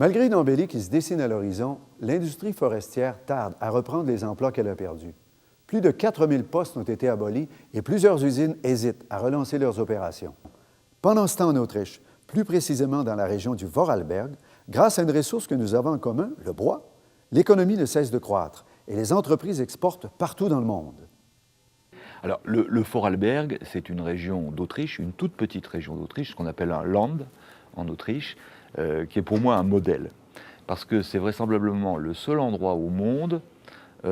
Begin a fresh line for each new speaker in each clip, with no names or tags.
Malgré une embellie qui se dessine à l'horizon, l'industrie forestière tarde à reprendre les emplois qu'elle a perdus. Plus de 4000 postes ont été abolis et plusieurs usines hésitent à relancer leurs opérations. Pendant ce temps en Autriche, plus précisément dans la région du Vorarlberg, grâce à une ressource que nous avons en commun, le bois, l'économie ne cesse de croître et les entreprises exportent partout dans le monde.
Alors, le Vorarlberg, c'est une région d'Autriche, une toute petite région d'Autriche, ce qu'on appelle un Land en Autriche, qui est pour moi un modèle. Parce que c'est vraisemblablement le seul endroit au monde où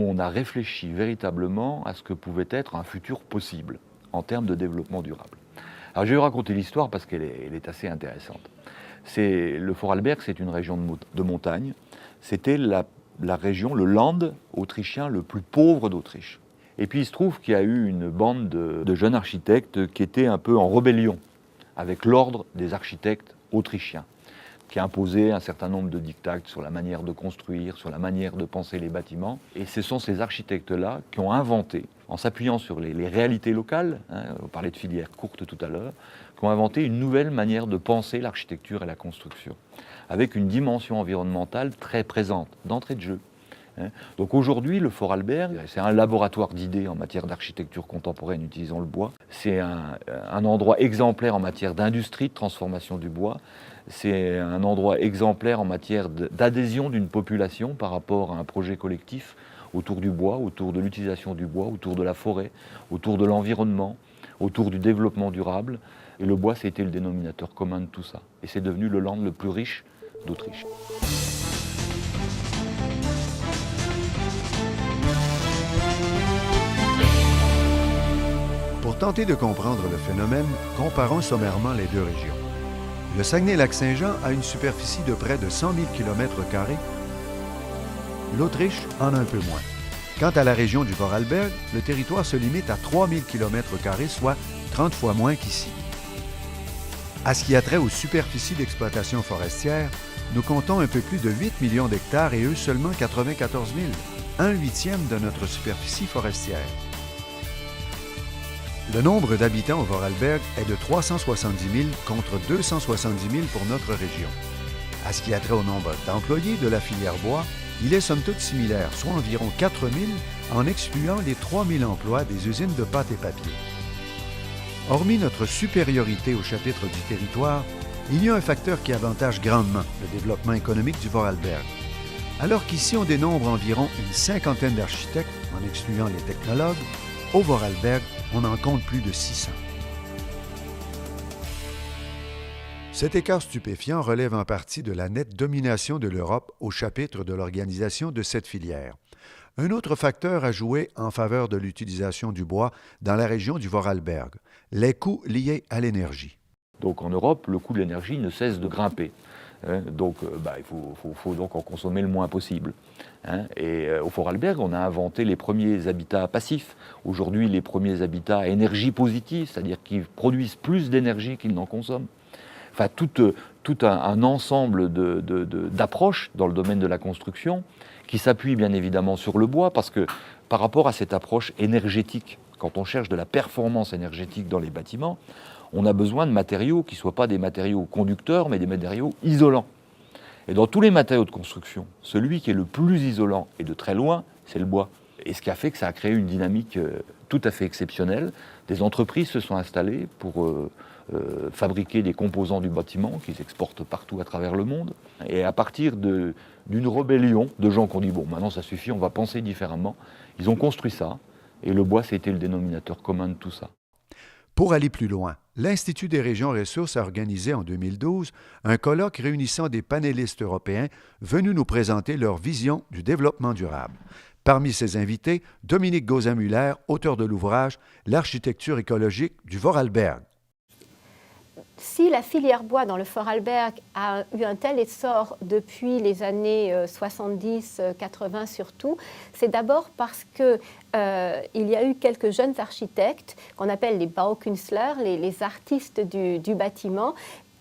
on a réfléchi véritablement à ce que pouvait être un futur possible en termes de développement durable. Alors je vais vous raconter l'histoire parce qu'elle est assez intéressante. Le Vorarlberg, c'est une région de montagne. C'était la région, le land autrichien le plus pauvre d'Autriche. Et puis il se trouve qu'il y a eu une bande de jeunes architectes qui étaient un peu en rébellion avec l'ordre des architectes autrichiens, qui imposait un certain nombre de dictats sur la manière de construire, sur la manière de penser les bâtiments. Et ce sont ces architectes-là qui ont inventé, en s'appuyant sur les réalités locales, on parlait de filières courtes tout à l'heure, qui ont inventé une nouvelle manière de penser l'architecture et la construction, avec une dimension environnementale très présente, d'entrée de jeu. Donc aujourd'hui, le Vorarlberg, c'est un laboratoire d'idées en matière d'architecture contemporaine utilisant le bois. C'est un endroit exemplaire en matière d'industrie de transformation du bois. C'est un endroit exemplaire en matière d'adhésion d'une population par rapport à un projet collectif autour du bois, autour de l'utilisation du bois, autour de la forêt, autour de l'environnement, autour du développement durable. Et le bois, c'était le dénominateur commun de tout ça. Et c'est devenu le land le plus riche d'Autriche.
Pour tenter de comprendre le phénomène, comparons sommairement les deux régions. Le Saguenay-Lac-Saint-Jean a une superficie de près de 100 000 km². L'Autriche en a un peu moins. Quant à la région du Vorarlberg, le territoire se limite à 3 000 km², soit 30 fois moins qu'ici. À ce qui a trait aux superficies d'exploitation forestière, nous comptons un peu plus de 8 millions d'hectares et eux seulement 94 000, un huitième de notre superficie forestière. Le nombre d'habitants au Vorarlberg est de 370 000 contre 270 000 pour notre région. À ce qui a trait au nombre d'employés de la filière bois, il est somme toute similaire, soit environ 4 000 en excluant les 3 000 emplois des usines de pâte et papier. Hormis notre supériorité au chapitre du territoire, il y a un facteur qui avantage grandement le développement économique du Vorarlberg. Alors qu'ici on dénombre environ une cinquantaine d'architectes, en excluant les technologues, au Vorarlberg, on en compte plus de 600. Cet écart stupéfiant relève en partie de la nette domination de l'Europe au chapitre de l'organisation de cette filière. Un autre facteur a joué en faveur de l'utilisation du bois dans la région du Vorarlberg, les coûts liés à l'énergie.
Donc en Europe, le coût de l'énergie ne cesse de grimper. Donc il faut donc en consommer le moins possible. Et au Vorarlberg, on a inventé les premiers habitats passifs. Aujourd'hui, les premiers habitats à énergie positive, c'est-à-dire qu'ils produisent plus d'énergie qu'ils n'en consomment. Enfin, tout un ensemble d'approches dans le domaine de la construction qui s'appuie bien évidemment sur le bois, parce que par rapport à cette approche énergétique, quand on cherche de la performance énergétique dans les bâtiments, on a besoin de matériaux qui ne soient pas des matériaux conducteurs, mais des matériaux isolants. Et dans tous les matériaux de construction, celui qui est le plus isolant et de très loin, c'est le bois. Et ce qui a fait que ça a créé une dynamique tout à fait exceptionnelle. Des entreprises se sont installées pour fabriquer des composants du bâtiment qu'ils exportent partout à travers le monde. Et à partir d'une rébellion de gens qui ont dit « bon, maintenant ça suffit, on va penser différemment », ils ont construit ça. Et le bois, c'était le dénominateur commun de tout ça.
Pour aller plus loin, l'Institut des régions ressources a organisé en 2012 un colloque réunissant des panélistes européens venus nous présenter leur vision du développement durable. Parmi ses invités, Dominique Gauzin-Muller, auteur de l'ouvrage « L'architecture écologique du Vorarlberg ».
Si la filière bois dans le Vorarlberg a eu un tel essor depuis les années 70-80 surtout, c'est d'abord parce qu'il y a eu quelques jeunes architectes qu'on appelle les Baukünstler, les artistes du bâtiment,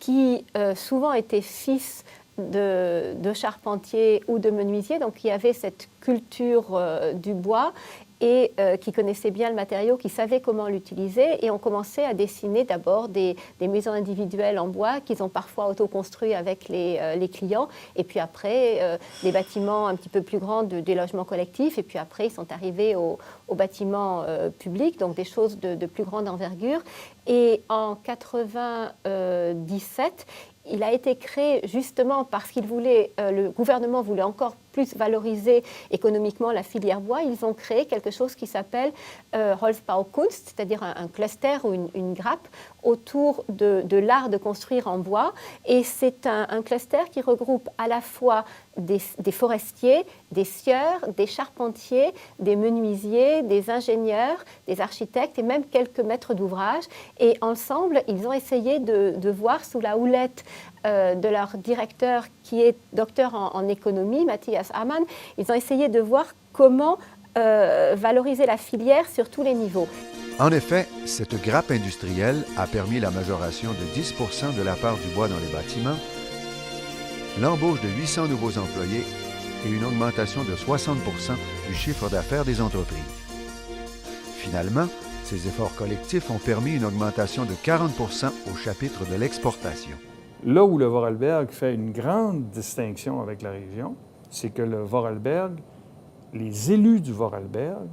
qui souvent étaient fils de charpentiers ou de menuisiers, donc qui avaient cette culture du bois et qui connaissaient bien le matériau, qui savaient comment l'utiliser, et ont commencé à dessiner d'abord des maisons individuelles en bois qu'ils ont parfois autoconstruits avec les clients, et puis après des bâtiments un petit peu plus grands, des logements collectifs, et puis après ils sont arrivés aux bâtiments publics, donc des choses de plus grande envergure. Et en 1997, il a été créé justement parce le gouvernement voulait encore plus valoriser économiquement la filière bois. Ils ont créé quelque chose qui s'appelle Holzbaukunst, c'est-à-dire un cluster ou une grappe autour de l'art de construire en bois. Et c'est un cluster qui regroupe à la fois des forestiers, des scieurs, des charpentiers, des menuisiers, des ingénieurs, des architectes et même quelques maîtres d'ouvrage. Et ensemble, ils ont essayé de voir sous la houlette de leur directeur qui est docteur en économie, Matthias Amann, ils ont essayé de voir comment valoriser la filière sur tous les niveaux.
En effet, cette grappe industrielle a permis la majoration de 10 % de la part du bois dans les bâtiments, l'embauche de 800 nouveaux employés et une augmentation de 60 % du chiffre d'affaires des entreprises. Finalement, ces efforts collectifs ont permis une augmentation de 40 % au chapitre de l'exportation.
Là où le Vorarlberg fait une grande distinction avec la région, c'est que le Vorarlberg, les élus du Vorarlberg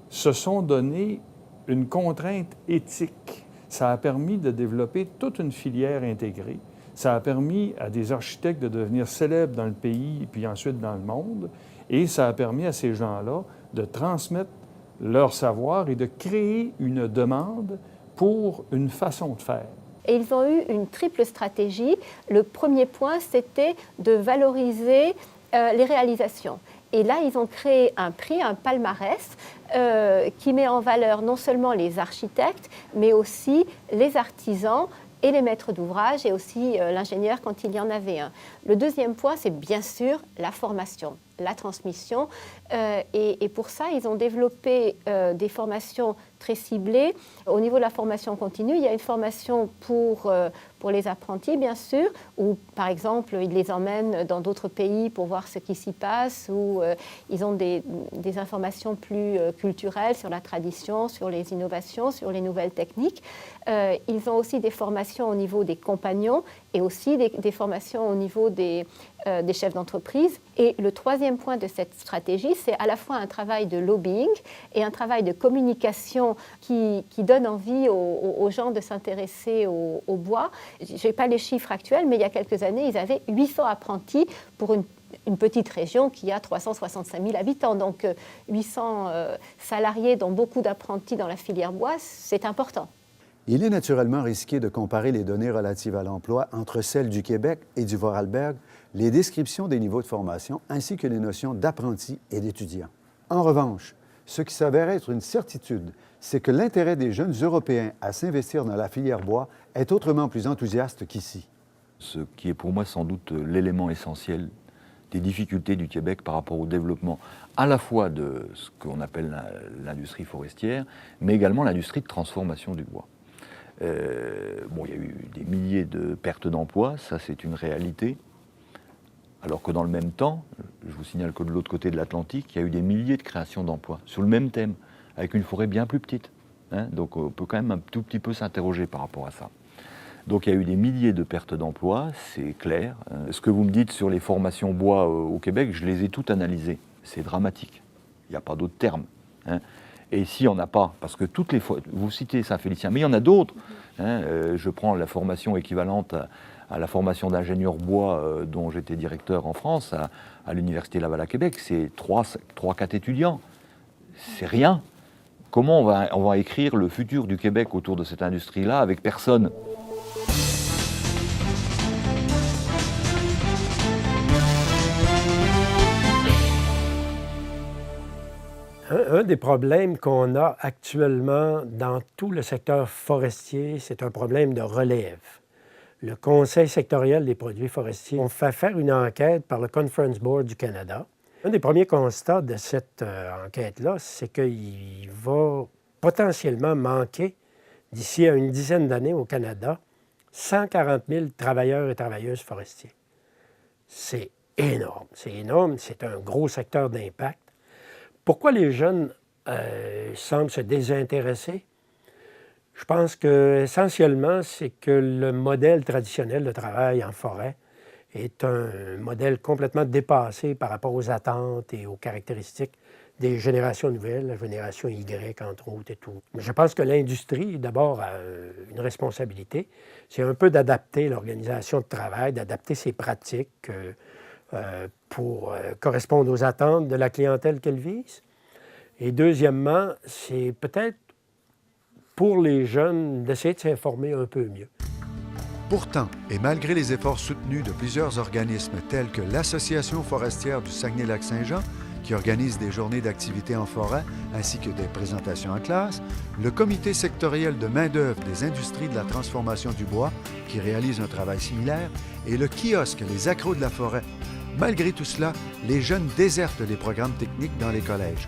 se sont donné une contrainte éthique. Ça a permis de développer toute une filière intégrée. Ça a permis à des architectes de devenir célèbres dans le pays puis ensuite dans le monde. Et ça a permis à ces gens-là de transmettre leur savoir et de créer une demande pour une façon de faire.
Et ils ont eu une triple stratégie. Le premier point, c'était de valoriser les réalisations. Et là, ils ont créé un prix, un palmarès, qui met en valeur non seulement les architectes, mais aussi les artisans et les maîtres d'ouvrage, et aussi l'ingénieur quand il y en avait un. Le deuxième point, c'est bien sûr la formation, la transmission. Et pour ça, ils ont développé des formations très ciblées. Au niveau de la formation continue, il y a une formation pour les apprentis, bien sûr, où, par exemple, ils les emmènent dans d'autres pays pour voir ce qui s'y passe, ou ils ont des informations plus culturelles sur la tradition, sur les innovations, sur les nouvelles techniques. Ils ont aussi des formations au niveau des compagnons et aussi des formations au niveau des chefs d'entreprise. Et le troisième point de cette stratégie, c'est à la fois un travail de lobbying et un travail de communication qui donne envie aux gens de s'intéresser au bois. Je n'ai pas les chiffres actuels, mais il y a quelques années, ils avaient 800 apprentis pour une petite région qui a 365 000 habitants. Donc 800 salariés, dont beaucoup d'apprentis dans la filière bois, c'est important.
Il est naturellement risqué de comparer les données relatives à l'emploi entre celles du Québec et du Vorarlberg, les descriptions des niveaux de formation ainsi que les notions d'apprenti et d'étudiant. En revanche, ce qui s'avère être une certitude, c'est que l'intérêt des jeunes Européens à s'investir dans la filière bois est autrement plus enthousiaste qu'ici.
Ce qui est pour moi sans doute l'élément essentiel des difficultés du Québec par rapport au développement à la fois de ce qu'on appelle l'industrie forestière, mais également l'industrie de transformation du bois. Il y a eu des milliers de pertes d'emplois, ça c'est une réalité. Alors que dans le même temps, je vous signale que de l'autre côté de l'Atlantique, il y a eu des milliers de créations d'emplois sur le même thème, avec une forêt bien plus petite. Donc on peut quand même un tout petit peu s'interroger par rapport à ça. Donc il y a eu des milliers de pertes d'emplois, c'est clair. Ce que vous me dites sur les formations bois au Québec, je les ai toutes analysées. C'est dramatique. Il n'y a pas d'autre terme. Et si on n'a pas, parce que toutes les fois, vous citez Saint-Félicien, mais il y en a d'autres. Je prends la formation équivalente à la formation d'ingénieur bois dont j'étais directeur en France, à l'Université Laval à Québec, c'est 3-4 étudiants. C'est rien. Comment on va écrire le futur du Québec autour de cette industrie-là avec personne ?
Un des problèmes qu'on a actuellement dans tout le secteur forestier, c'est un problème de relève. le Conseil sectoriel des produits forestiers, ont fait faire une enquête par le Conference Board du Canada. Un des premiers constats de cette enquête-là, c'est qu'il va potentiellement manquer, d'ici à une dizaine d'années au Canada, 140 000 travailleurs et travailleuses forestiers. C'est énorme, c'est un gros secteur d'impact. Pourquoi les jeunes semblent se désintéresser? Je pense que essentiellement, c'est que le modèle traditionnel de travail en forêt est un modèle complètement dépassé par rapport aux attentes et aux caractéristiques des générations nouvelles, la génération Y, entre autres, et tout. Mais je pense que l'industrie, d'abord, a une responsabilité. C'est un peu d'adapter l'organisation de travail, d'adapter ses pratiques pour correspondre aux attentes de la clientèle qu'elle vise. Et deuxièmement, c'est peut-être pour les jeunes d'essayer de s'informer un peu mieux.
Pourtant, et malgré les efforts soutenus de plusieurs organismes tels que l'Association forestière du Saguenay-Lac-Saint-Jean, qui organise des journées d'activités en forêt ainsi que des présentations en classe, le Comité sectoriel de main-d'œuvre des industries de la transformation du bois, qui réalise un travail similaire, et le kiosque Les Accros de la forêt. Malgré tout cela, les jeunes désertent les programmes techniques dans les collèges.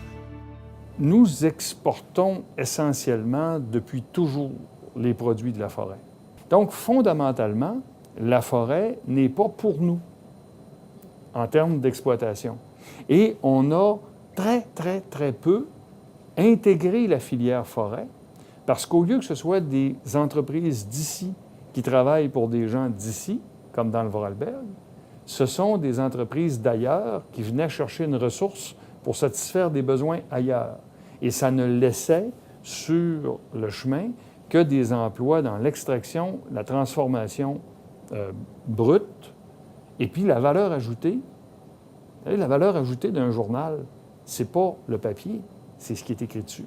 Nous exportons essentiellement depuis toujours les produits de la forêt. Donc, fondamentalement, la forêt n'est pas pour nous en termes d'exploitation. Et on a très peu intégré la filière forêt parce qu'au lieu que ce soit des entreprises d'ici qui travaillent pour des gens d'ici, comme dans le Vorarlberg, ce sont des entreprises d'ailleurs qui venaient chercher une ressource pour satisfaire des besoins ailleurs. Et ça ne laissait sur le chemin que des emplois dans l'extraction, la transformation brute, et puis la valeur ajoutée. Vous savez, la valeur ajoutée d'un journal, c'est pas le papier, c'est ce qui est écrit dessus.